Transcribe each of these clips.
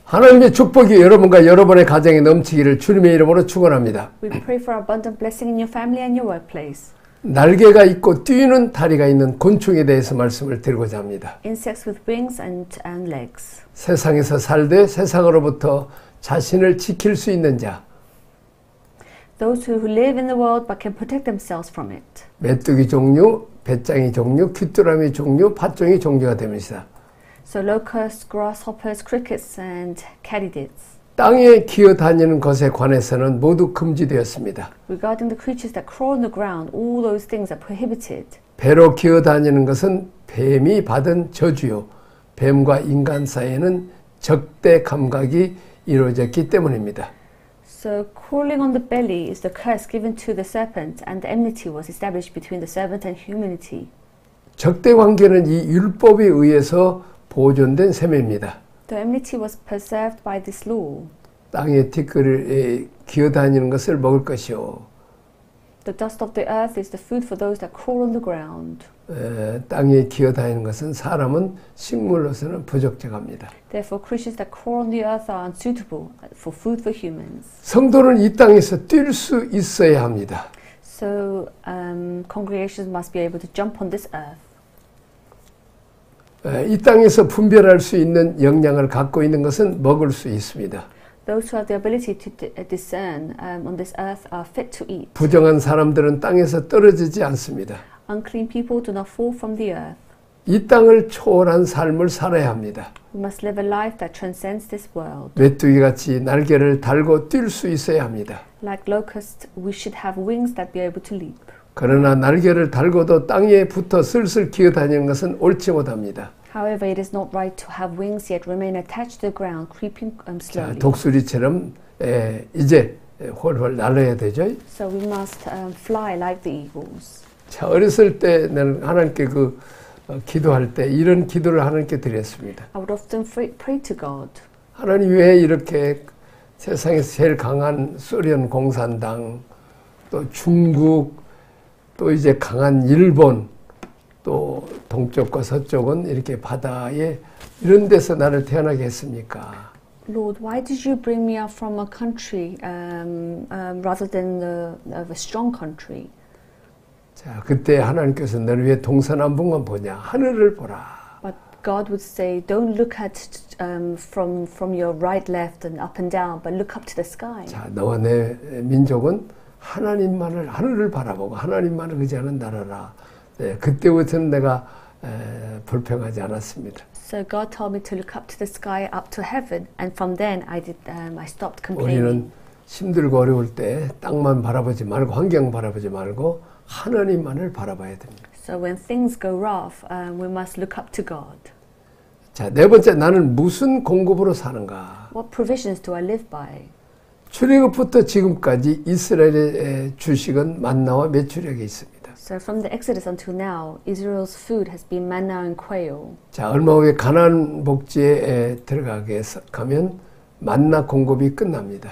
하나님의 축복이 여러분과 여러분의 가정에 넘치기를 주님의 이름으로 축원합니다. We pray for abundant blessing in your family and your workplace. 날개가 있고 뛰는 다리가 있는 곤충에 대해서 말씀을 드리고자 합니다. Insects with wings and legs. 세상에서 살되 세상으로부터 자신을 지킬 수 있는 자. Those who live in the world but can protect themselves from it. 메뚜기 종류, 배짱이 종류, 귀뚜라미 종류, 팥종이 종류가 됩니다. So locusts, grasshoppers, crickets and katydids. 땅에 기어다니는 것에 관해서는 모두 금지되었습니다. Regarding the creatures that crawl on the ground, all those things are prohibited. 배로 기어다니는 것은 뱀이 받은 저주요. 뱀과 인간 사이에는 적대 감각이 이루어졌기 때문입니다. So crawling on the belly is the curse given to the serpent, and the enmity was established between the serpent and humanity. 적대 관계는 이 율법에 의해서 보존된 셈입니다. The enmity was preserved by this law. 땅의 티끌에 기어다니는 것을 먹을 것이요. The dust of the earth is the food for those that crawl on the ground. 땅에 기어다니는 것은 사람은 식물로서는 부적절합니다. Therefore, creatures that crawl on the earth are unsuitable for food for humans. 성도는 이 땅에서 뛸 수 있어야 합니다. So, congregations must be able to jump on this earth. 이 땅에서 분별할 수 있는 역량을 갖고 있는 것은 먹을 수 있습니다. Those who have the ability to discern on this earth are fit to eat. 부정한 사람들은 땅에서 떨어지지 않습니다. Unclean people do not fall from the earth. 이 땅을 초월한 삶을 살아야 합니다. We must live a life that transcends this world. 메뚜기 같이 날개를 달고 뛸 수 있어야 합니다. Like locusts, we should have wings that be able to leap. 그러나 날개를 달고도 땅에 붙어 슬슬 기어다니는 것은 옳지 못합니다. However, it is not right to have wings yet remain attached to the ground, creeping slowly. 자, 독수리처럼 이제 훨훨 날아야 되죠. So we must fly like the eagles. 자, 어렸을 때 나는 하나님께 기도할 때 이런 기도를 하나님께 드렸습니다. I would often pray to God. 하나님 왜 이렇게 세상에서 제일 강한 소련 공산당, 또 중국, 또 이제 강한 일본, 또 동쪽과 서쪽은 이렇게 바다에 이런 데서 나를 태어나게 했습니까? Lord, why did you bring me up from a country rather than of a strong country? 자, 그때 하나님께서 너를 왜 동서남북만 보냐? 하늘을 보라. But God would say, don't look at from your right, left, and up and down, but look up to the sky. 자, 너와 내 민족은 하늘을 바라보고 하나님만을 의지하는 나라라. 네, 그때부터는 내가 불평하지 않았습니다. So God told me to look up to the sky, up to heaven, and from then I stopped complaining. 우리는 힘들고 어려울 때 땅만 바라보지 말고 환경 바라보지 말고 하나님만을 바라봐야 됩니다. So when things go rough, we must look up to God. 자, 네 번째, 나는 무슨 공급으로 사는가? What provisions do I live by? 출애굽부터 지금까지 이스라엘의 주식은 만나와 메추리알이 있습니다. So from the Exodus until now, Israel's food has been manna and quail. 자, 얼마 후에 가나안 복지에 들어가게 가면 만나 공급이 끝납니다.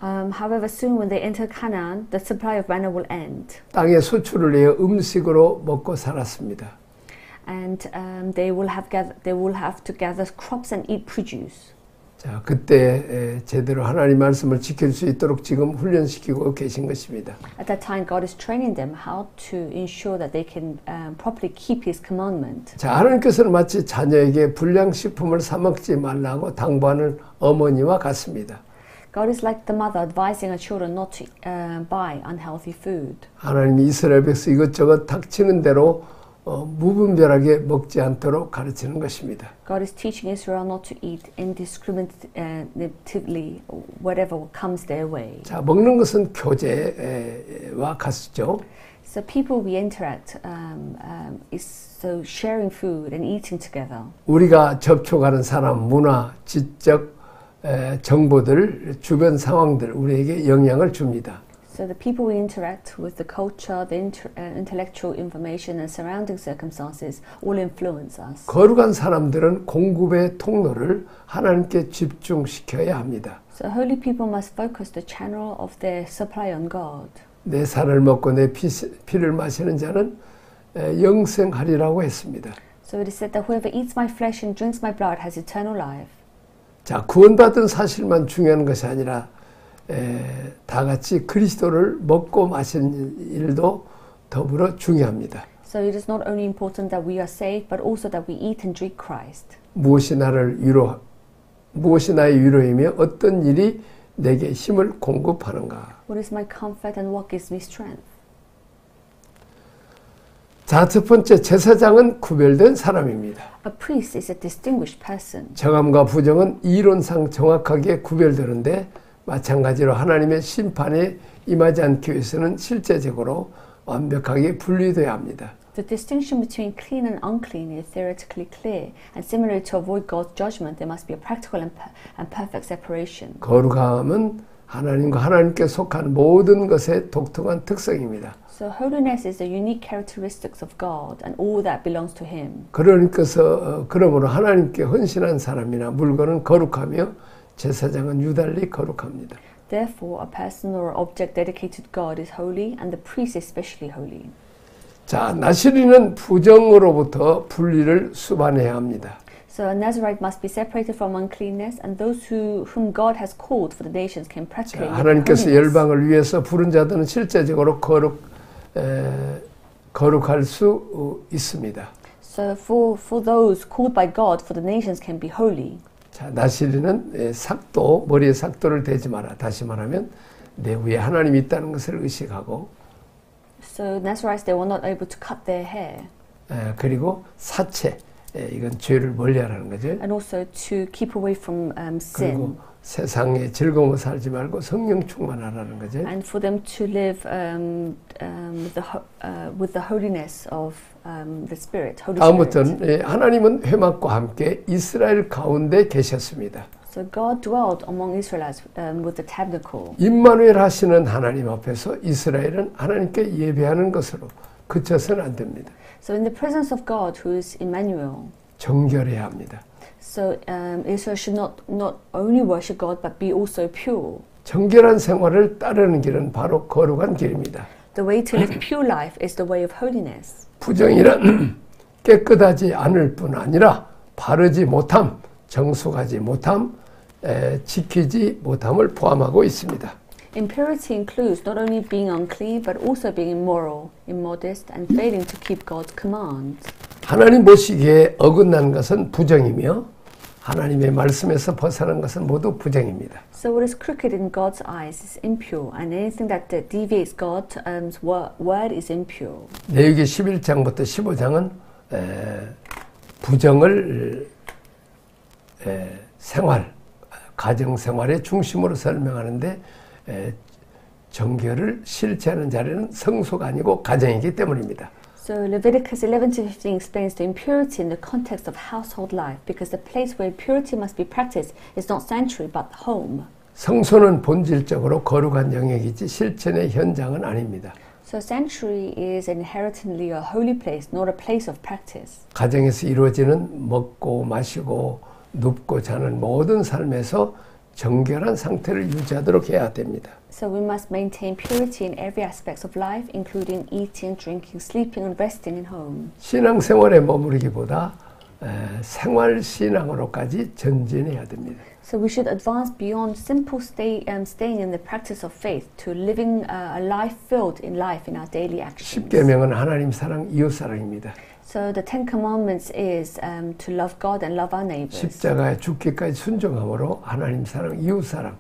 However, soon when they enter Canaan, the supply of manna will end. 땅에 소출을 내어 음식으로 먹고 살았습니다. And they will have to gather crops and eat produce. 자, 그때 제대로 하나님 말씀을 지킬 수 있도록 지금 훈련시키고 계신 것입니다. At that time, God is training them how to ensure that they can properly keep His commandment. 자, 하나님께서는 마치 자녀에게 불량식품을 사 먹지 말라고 당부하는 어머니와 같습니다. God is like the mother advising her children not to buy unhealthy food. 하나님이 이스라엘 백성 이것저것 닥치는 대로 무분별하게 먹지 않도록 가르치는 것입니다. God is teaching Israel not to eat indiscriminatively whatever comes their way. 자, 먹는 것은 교제와 같죠. So people we interact is so sharing food and eating together. 우리가 접촉하는 사람, 문화, 지적 정보들, 주변 상황들 우리에게 영향을 줍니다. So the people we interact with, the culture, the intellectual information and surrounding circumstances all influence us. 거룩한 사람들은 공급의 통로를 하나님께 집중시켜야 합니다. So holy people must focus the channel of their supply on God. 내 살을 먹고 내 피를 마시는 자는 영생하리라고 했습니다. So it is said that whoever eats my flesh and drinks my blood has eternal life. 자, 구원받은 사실만 중요한 것이 아니라 다 같이 그리스도를 먹고 마시는 일도 더불어 중요합니다. So it is not only important that we are saved, but also that we eat and drink Christ. 무엇이 나의 위로이며 어떤 일이 내게 힘을 공급하는가. What is my comfort and what gives me strength? 자, 첫 번째 제사장은 구별된 사람입니다. A priest is a distinguished person. 정함과 부정은 이론상 정확하게 구별되는데 마찬가지로 하나님의 심판에 임하지 않기 위해서는 실제적으로 완벽하게 분리돼야 합니다. The distinction between clean and unclean is theoretically clear, and similarly to avoid God's judgment, there must be a practical and perfect separation. 거룩함은 하나님과 하나님께 속한 모든 것의 독특한 특성입니다. So holiness is the unique characteristics of God and all that belongs to Him. 그러므로 하나님께 헌신한 사람이나 물건은 거룩하며 제사장은 유달리 거룩합니다. Therefore, a person or object dedicated to God is holy, and the priest is especially holy. 자, 나시린은 부정으로부터 분리를 수반해야 합니다. So a Nazarite must be separated from uncleanness, and those whom God has called for the nations can practically live 하나님께서 holiness. 열방을 위해서 부른 자들은 실제적으로 거룩할 수 있습니다. So for those called by God for the nations can be holy. 자, 나시린은 머리에 삭도를 대지 마라. 다시 말하면 내 위에 하나님이 있다는 것을 의식하고, So Nazarites, they were not able to cut their hair. 그리고 사체, 이건 죄를 멀리하라는 거죠. And also to keep away from sin. 그리고 세상에 즐거움을 살지 말고 성령 충만하라는 거죠. And for them to live with the holiness of the Spirit. Holy Spirit. 아무튼 하나님은 회막과 함께 이스라엘 가운데 계셨습니다. So God dwelled among Israelites with the tabernacle. 임마누엘 하시는 하나님 앞에서 이스라엘은 하나님께 예배하는 것으로 그쳐서는 안 됩니다. So in the presence of God, who is Emmanuel, 정결해야 합니다. so Israel should not only worship God but be also pure. 정결한 생활을 따르는 길은 바로 거룩한 길입니다. The way to live pure life is the way of holiness. 부정이란 깨끗하지 않을 뿐 아니라 바르지 못함, 정숙하지 못함, 지키지 못함을 포함하고 있습니다. Impurity includes not only being unclean but also being immoral, immodest, and failing to keep God's commands. 하나님 보시기에 어긋난 것은 부정이며 하나님의 말씀에서 벗어난 것은 모두 부정입니다. So what is crooked in God's eyes is impure, and anything that deviates God's word is impure. 레위기 11장부터 15장은 부정을 가정 생활의 중심으로 설명하는데 정결을 실체하는 자리는 성소가 아니고 가정이기 때문입니다. So Leviticus 11-15 explains the impurity in the context of household life, because the place where purity must be practiced is not sanctuary but home. 성소는 본질적으로 거룩한 영역이지 실천의 현장은 아닙니다. So sanctuary is inherently a holy place, not a place of practice. 가정에서 이루어지는 먹고 마시고 눕고 자는 모든 삶에서 정결한 상태를 유지하도록 해야 됩니다. So we must maintain purity in every aspect of life, including eating, drinking, sleeping, and resting in home. 신앙생활에 머무르기보다 생활신앙으로까지 전진해야 됩니다. So we should advance beyond simple staying in the practice of faith to living a life filled in life in our daily actions. 10계명은 하나님 사랑, 이웃 사랑입니다. So the Ten Commandments is to love God and love our neighbors. 십자가에 죽기까지 순종함으로 하나님 사랑, 이웃 사랑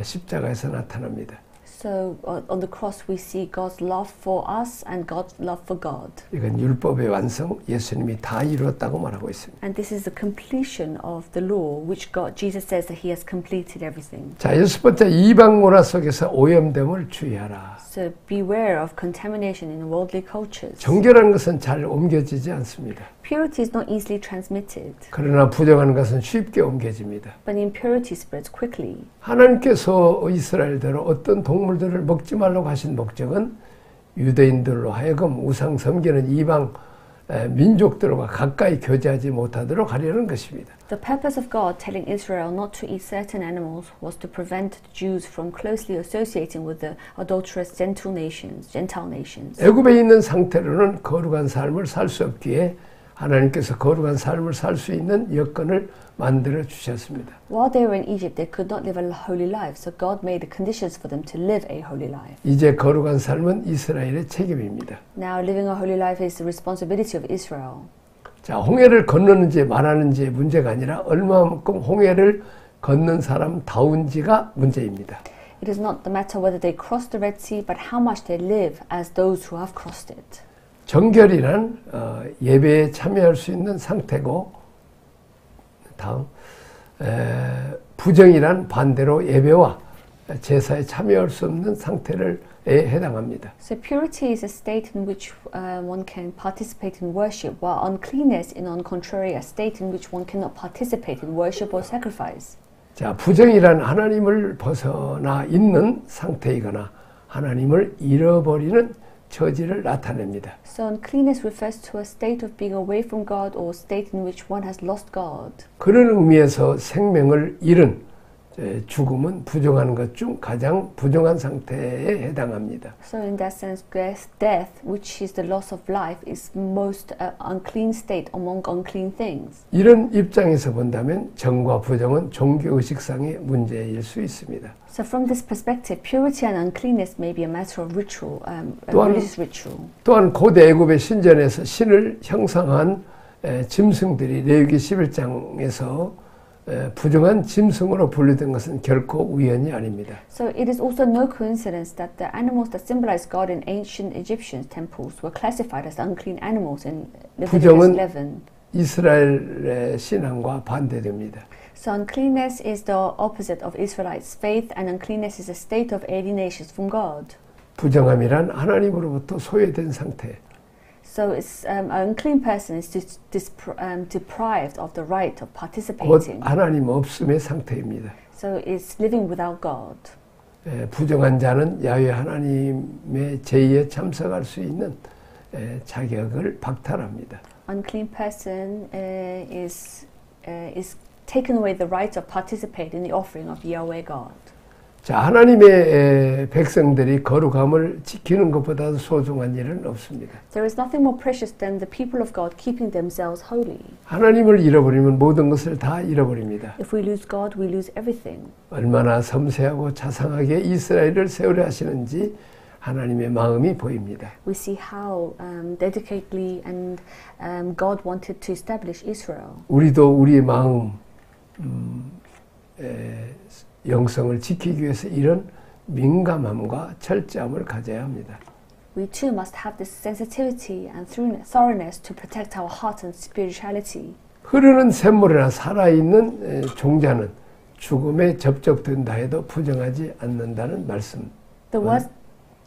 십자가에서 나타납니다. So on the cross we see God's love for us and God's love for God. 이건 율법의 완성, 예수님이 다 이루었다고 말하고 있습니다. And this is the completion of the law, which Jesus says that He has completed everything. 자, 여섯 번째, 이방 문화 속에서 오염됨을 주의하라. So beware of contamination in worldly cultures. 정결한 것은 잘 옮겨지지 않습니다. Purity is not easily transmitted, 그러나 부정한 것은 쉽게 옮겨집니다. but impurity spreads quickly. 하나님께서 이스라엘대로 어떤 동물들을 먹지 말라고 하신 목적은 유대인들로 하여금 우상 섬기는 이방 민족들과 가까이 교제하지 못하도록 하려는 것입니다. The purpose of God telling Israel not to eat certain animals was to prevent the Jews from closely associating with the adulterous Gentile nations. 애굽에 있는 상태로는 거룩한 삶을 살 수 없기에 하나님께서 거룩한 삶을 살 수 있는 여건을 만들어 주셨습니다. While they were in Egypt, they could not live a holy life, so God made the conditions for them to live a holy life. 이제 거룩한 삶은 이스라엘의 책임입니다. Now, living a holy life is the responsibility of Israel. 자, 홍해를 건너는지 말하는지의 문제가 아니라 얼마만큼 홍해를 걷는 사람다운지가 문제입니다. It is not the matter whether they crossed the Red Sea, but how much they live as those who have crossed it. 정결이란 예배에 참여할 수 있는 상태고, 다음 부정이란 반대로 예배와 제사에 참여할 수 없는 상태에 해당합니다. So purity is a state in which one can participate in worship, while uncleanness is on contrary a state in which one cannot participate in worship or sacrifice. 자, 부정이란 하나님을 벗어나 있는 상태이거나 하나님을 잃어버리는 처지를 나타냅니다. So uncleanness refers to a state of being away from God or state in which one has lost God. 그런 의미에서 생명을 잃은 죽음은 부정한 것 중 가장 부정한 상태에 해당합니다. So in that sense, death, which is the loss of life, is most unclean state among unclean things. 이런 입장에서 본다면 정과 부정은 종교의식상의 문제일 수 있습니다. So from this perspective, purity and uncleanness may be a matter of ritual, a religious ritual. 또한 고대 애굽의 신전에서 신을 형상한 짐승들이 레위기 11장에서 부정한 짐승으로 분류된 것은 결코 우연이 아닙니다. So it is also no coincidence that the animals that symbolize God in ancient Egyptian temples were classified as unclean animals in Leviticus 11. 이스라엘의 신앙과 반대됩니다. So uncleanness is the opposite of Israelites' faith, and uncleanness is a state of alienation from God. 부정함이란 하나님으로부터 소외된 상태. So it's, an unclean person is deprived of the right of 곧 participating. 하나님 없음의 상태입니다. So it's living without God. 부정한 자는 야훼 하나님의 제의에 참석할 수 있는 자격을 박탈합니다. Unclean person is taken away the right of participate in the offering of Yahweh God. 자, 하나님의 백성들이 거룩함을 지키는 것보다 소중한 일은 없습니다. There is nothing more precious than the people of God keeping themselves holy. 하나님을 잃어버리면 모든 것을 다 잃어버립니다. If we lose God, we lose everything. 얼마나 섬세하고 자상하게 이스라엘을 세우려 하시는지 하나님의 마음이 보입니다. We see how dedicatedly and God wanted to establish Israel. 우리도 우리의 마음 영성을 지키기 위해서 이런 민감함과 철저함을 가져야 합니다. We too must have this sensitivity and thoroughness to protect our heart and spirituality. 흐르는 샘물이나 살아있는 종자는 죽음에 접촉된다 해도 부정하지 않는다는 말씀.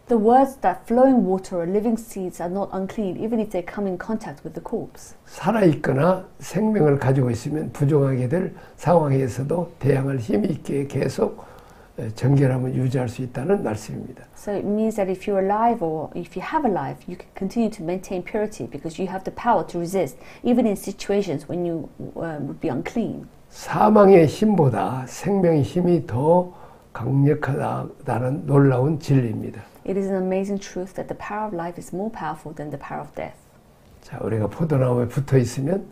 The words that flowing water or living seeds are not unclean, even if they come in contact with the corpse. 살아있거나 생명을 가지고 있으면 부정하게 될 상황에서도 대항할 힘이 있게 계속 정결함을 유지할 수 있다는 말씀입니다. So it means that if you're alive or if you have a life, you can continue to maintain purity because you have the power to resist, even in situations when you would be unclean. 사망의 힘보다 생명의 힘이 더 강력하다는 놀라운 진리입니다. It is an amazing truth that the power of life is more powerful than the power of death. 자, 우리가 포도나무에 붙어 있으면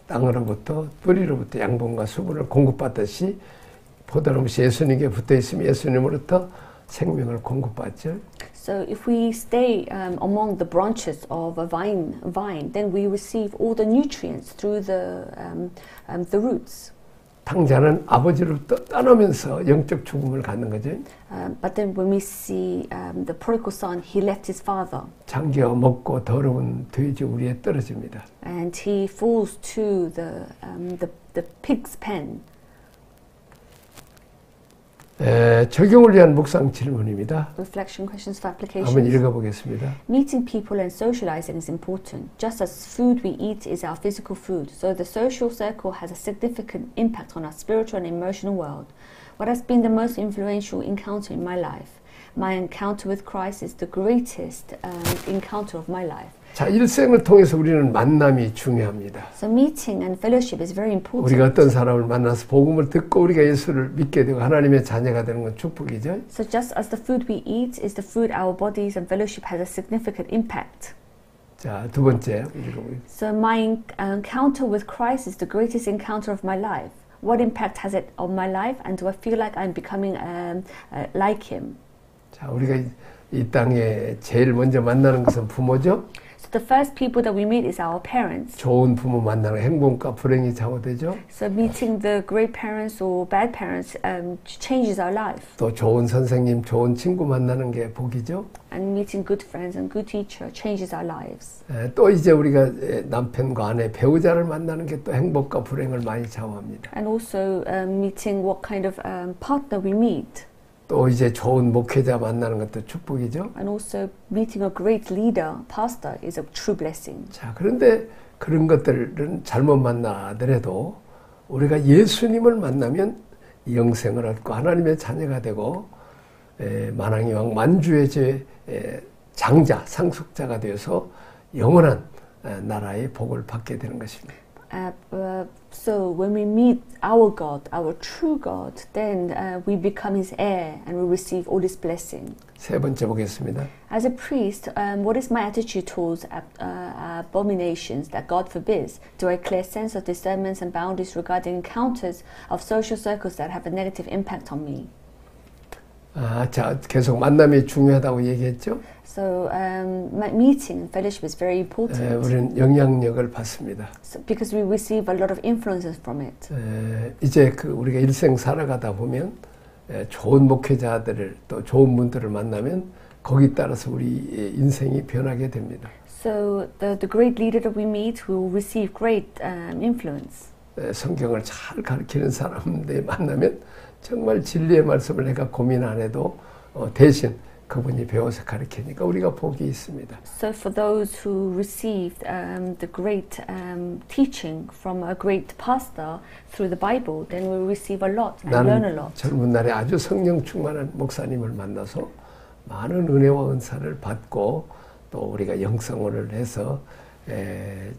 땅으로부터 뿌리로부터 양분과 수분을 공급받듯이 포도나무시 예수님께 붙어 있으면 예수님으로부터 생명을 공급받죠. So if we stay among the branches of a vine, then we receive all the nutrients through the roots. 탕자는 아버지로부터 떠나면서 영적 죽음을 갖는 거죠. But then when we see the prodigal son, he left his father. 장기가 먹고 더러운 돼지 우리에 떨어집니다. And he falls to the pig's pen. 적용을 위한 묵상 질문입니다. Reflection questions for 한번 applications. 읽어보겠습니다. Meeting people and socializing is important. Just as food we eat is our physical food, so the social circle has a significant impact on our spiritual and emotional world. What has been the most influential encounter in my life? My encounter with Christ is the greatest encounter of my life. 자, 일생을 통해서 우리는 만남이 중요합니다. So meeting and fellowship is very important. 우리가 어떤 사람을 만나서 복음을 듣고 우리가 예수를 믿게 되고 하나님의 자녀가 되는 건 축복이죠. So just as the food we eat is the food our bodies and fellowship has a significant impact. 자, 두 번째 읽어보겠습니다. So my encounter with Christ is the greatest encounter of my life. What impact has it on my life, and do I feel like I'm becoming like Him? 자, 우리가 이 땅에 제일 먼저 만나는 것은 부모죠. So the first people that we meet is our parents. 좋은 부모 만나는 행복과 불행이 좌우되죠. So meeting the great parents or bad parents changes our life. 또 좋은 선생님, 좋은 친구 만나는 게 복이죠. And meeting good friends and good teacher changes our lives. 또 이제 우리가 남편과 아내, 배우자를 만나는 게 또 행복과 불행을 많이 좌우합니다. And also meeting what kind of partner we meet. 또 이제 좋은 목회자 만나는 것도 축복이죠. And also meeting a great leader, pastor, is a true blessing. 자, 그런데 그런 것들은 잘못 만나더라도 우리가 예수님을 만나면 영생을 얻고 하나님의 자녀가 되고 만왕의 왕 만주의 제 장자, 상속자가 되어서 영원한 나라의 복을 받게 되는 것입니다. So when we meet our God, our true God, then we become His heir and we receive all His blessing. 세 번째 보겠습니다. As a priest, what is my attitude towards abominations that God forbids? Do I clear sense of discernments and boundaries regarding encounters of social circles that have a negative impact on me? 자, 계속 만남이 중요하다고 얘기했죠. So meeting and fellowship is very important. 우리는 영향력을 받습니다. So, because we receive a lot of influences from it. 이제 우리가 일생 살아가다 보면 좋은 목회자들을 또 좋은 분들을 만나면 거기 따라서 우리 인생이 변하게 됩니다. So the great leader that we meet will receive great influence. 성경을 잘 가르치는 사람들 만나면 정말 진리의 말씀을 내가 고민 안 해도 대신 그분이 배워서 가르치니까 우리가 복이 있습니다. So for those who received the great teaching from a great pastor through the Bible, then we receive a lot and learn a lot. 나는 젊은 날에 아주 성령 충만한 목사님을 만나서 많은 은혜와 은사를 받고 또 우리가 영성을 해서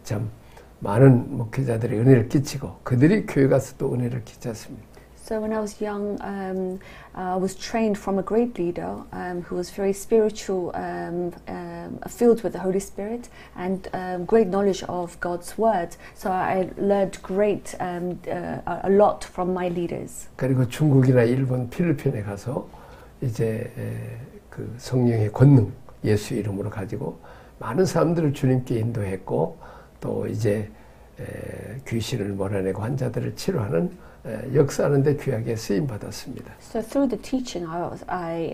참 많은 목회자들이 은혜를 끼치고 그들이 교회 가서 또 은혜를 끼쳤습니다. So when I was young, I was trained from a great leader who was very spiritual, filled with the Holy Spirit and great knowledge of God's word. So I learned a lot from my leaders. 그리고 중국이나 일본, 필리핀에 가서 이제 그 성령의 권능, 예수 이름으로 가지고 많은 사람들을 주님께 인도했고 또 이제 귀신을 몰아내고 환자들을 치료하는 역사하는데 귀하게 쓰임 받았습니다. So through the teaching, I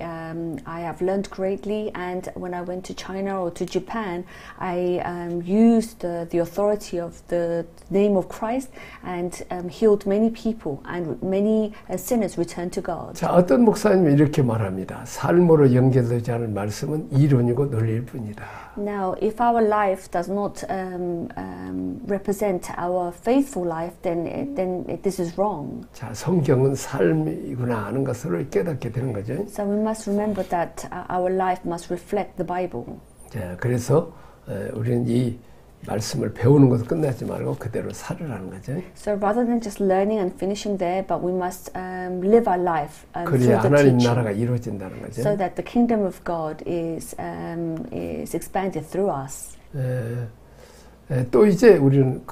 have learned greatly, and when I went to China or to Japan, I used the authority of the name of Christ and healed many people, and many sinners returned to God. 자, 어떤 목사님은 이렇게 말합니다. 삶으로 연결되지 않은 말씀은 이론이고 논리일 뿐이다. Now, if our life does not represent our faithful life, then this is wrong. 자, 성경은 삶이구나 하는 것을 깨닫게 되는 거죠. So we must remember that our life must reflect the Bible. 자, 그래서 우리는 이 말씀을 배우는 것을 끝내지 말고 그대로 살으라는 거죠. So rather than just learning and finishing there, but we must live our life through 그래야 the 하나님 teaching, 나라가 이루어진다는 거죠. so that the kingdom of God is expanded through us. 또 이제 우리는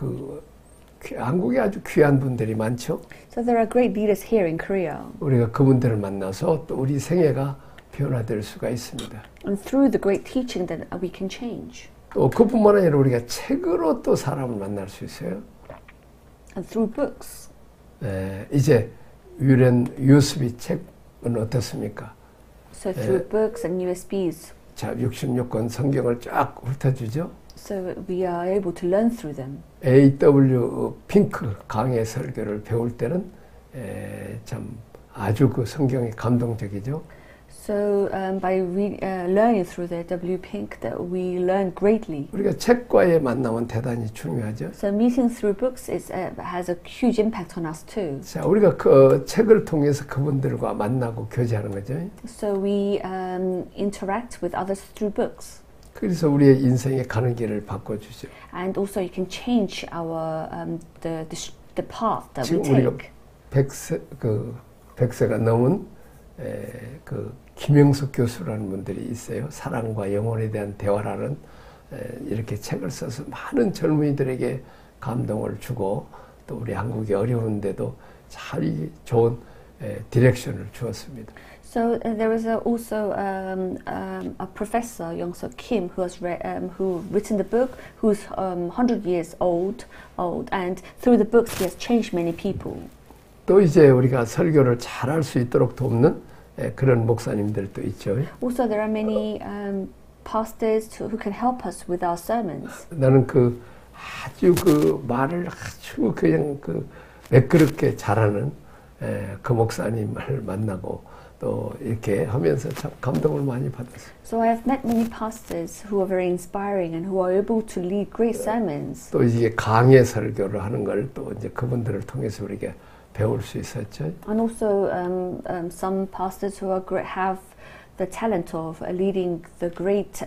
한국에 아주 귀한 분들이 많죠. So there are great leaders here in Korea. 우리가 그분들을 만나서 또 우리 생애가 변화될 수가 있습니다. And through the great teaching that we can change. 또 그뿐만 아니라 우리가 책으로 또 사람을 만날 수 있어요. And through books. 이제 유렌 USB 책은 어떻습니까? So through books and USBs. 자, 66권 성경을 쫙 훑어주죠. So we are able to learn through them. A.W. 핑크 강의 설교를 배울 때는 참 아주 그 성경이 감동적이죠. So by learning through the W. Pink, that we learn greatly. 우리가 책과의 만남은 대단히 중요하죠. So meeting through books has a huge impact on us too. 자, 우리가 그 책을 통해서 그분들과 만나고 교제하는 거죠. So we interact with others through books. 그래서 우리의 인생의 가는 길을 바꿔주죠. And also you can change our the path that we 지금 우리가 take. 100세가 넘은 그 김영숙 교수라는 분들이 있어요. 사랑과 영혼에 대한 대화라는 이렇게 책을 써서 많은 젊은이들에게 감동을 주고 또 우리 한국이 어려운데도 잘 좋은 디렉션을 주었습니다. So there is also a professor, Young-Suk Kim, who has who written the book, who's 100 years old, and through the books he has changed many people. 또 이제 우리가 설교를 잘할 수 있도록 돕는 그런 목사님들도 있죠. Also, there are many pastors who can help us with our sermons. 나는 아주 말을 아주 그냥 매끄럽게 잘하는 그 목사님을 만나고 또 이렇게 하면서 참 감동을 많이 받았어요. So I have met many pastors who are very inspiring and who are able to lead great sermons. 또 이게 강의 설교를 하는 걸 또 이제 그분들을 통해서 우리가 배울 수 있었죠. And also some pastors who are have the talent of leading the great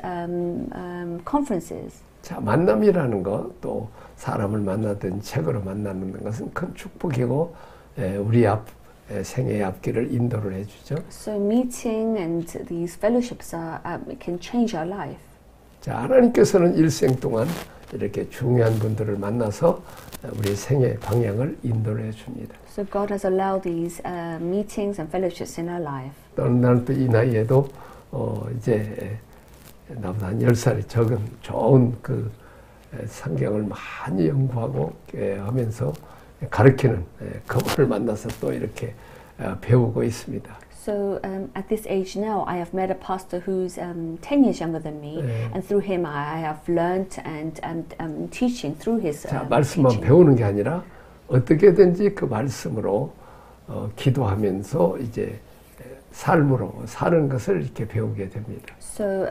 conferences. 자, 만남이라는 거 또 사람을 만나든 책으로 만나는 것은 큰 축복이고 우리 생애의 앞길을 인도를 해주죠. So meeting and these fellowships can change our life. 자, 하나님께서는 일생 동안 이렇게 중요한 분들을 만나서 우리 생애 방향을 인도를 해줍니다. So God has allowed these meetings and fellowships in our life. 나는 또 이 나이에도 이제 나보다 한 10살이 적은 좋은 성경을 많이 연구하고 하면서 가르치는 그분을 만나서 또 이렇게 배우고 있습니다. So at this age now, I have met a pastor who's 10 years younger than me, and through him I have learned and teaching through his 자, 말씀만 teaching. 배우는 게 아니라 어떻게든지 그 말씀으로 기도하면서 이제 삶으로 사는 것을 이렇게 배우게 됩니다. So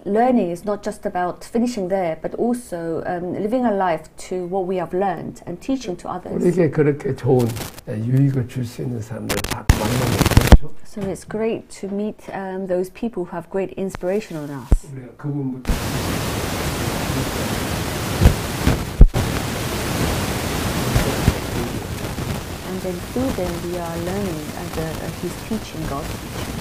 learning is not just about finishing there, but also living a life to what we have learned and teaching to others. 우리에게 그렇게 좋은 유익을 줄 수 있는 사람들 다 만나면 좋죠. So it's great to meet those people who have great inspiration on us. 우리가 그분부터 And then through them we are learning his teaching, God's teaching.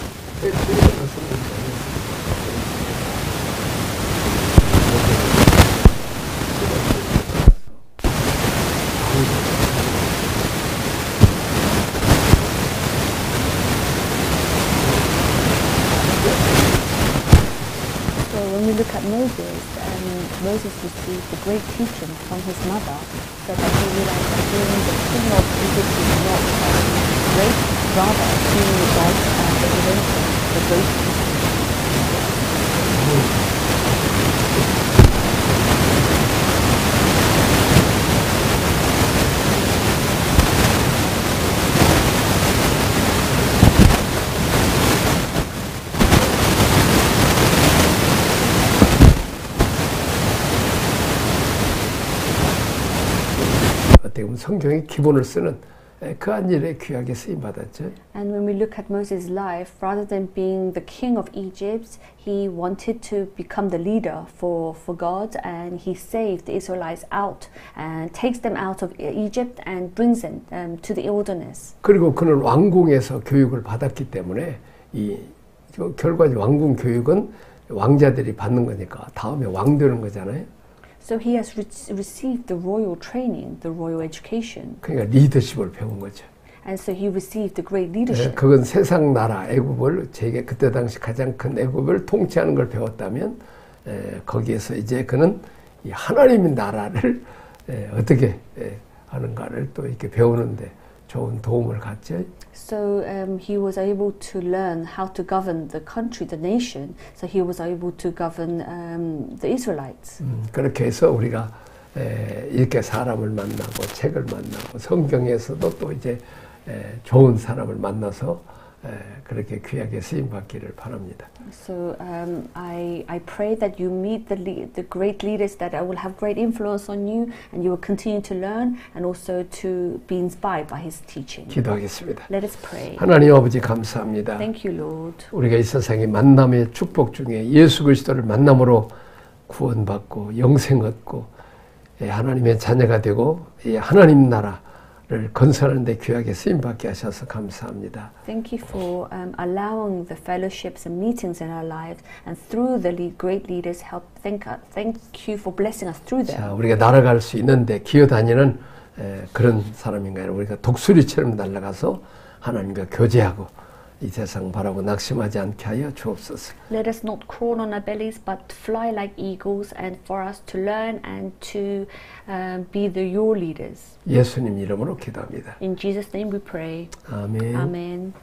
So when we look at Moses, Moses received the great teaching from his mother, so that he realized that being the king of Egypt is not great, rather he was the great teacher. 어떻게 보면 성경의 기본을 쓰는 그한 일에 귀하게 쓰임 받았죠. And when we look at Moses' life, rather than being the king of Egypt, he wanted to become the leader for God, and he saved the Israelites out and takes them out of Egypt and brings them to the wilderness. 그리고 그는 왕궁에서 교육을 받았기 때문에 결과적으로 왕궁 교육은 왕자들이 받는 거니까 다음에 왕 되는 거잖아요. So he has received the royal training, the royal education. 그러니까 리더십을 배운 거죠. And so he received the great leadership. 그건 세상 나라 애굽을 그때 당시 가장 큰 애굽을 통치하는 걸 배웠다면 거기에서 이제 그는 이 하나님의 나라를 어떻게 하는가를 또 이렇게 배우는데 좋은 도움을 갖죠. So he was able to learn how to govern the country, the nation. So he was able to govern the Israelites. 그렇게 해서 우리가 이렇게 사람을 만나고 책을 만나고 성경에서도 또 이제 좋은 사람을 만나서 그렇게 귀하게 쓰임 받기를 바랍니다. So I pray that you meet the great leaders that will have great influence on you, and you will continue to learn and also to be inspired by his teaching. 기도하겠습니다. Let us pray. 하나님 아버지 감사합니다. Thank you, Lord. 우리가 이 세상의 만남의 축복 중에 예수 그리스도를 만남으로 구원받고 영생 얻고 하나님의 자녀가 되고 하나님 나라 건설하는 데 귀하게 쓰임받게 하셔서 감사합니다. Thank you for allowing the fellowships and meetings in our lives, and through the great leaders, thank you for blessing us through them. 자, 우리가 날아갈 수 있는데 기어다니는 그런 사람인가요? 우리가 독수리처럼 날아가서 하나님과 교제하고 이 세상 바라고 낙심하지 않게 하여 주옵소서. Let us not crawl on our bellies, but fly like eagles, and for us to learn and to be your leaders. 예수님 이름으로 기도합니다. In Jesus' name we pray. 아멘. Amen.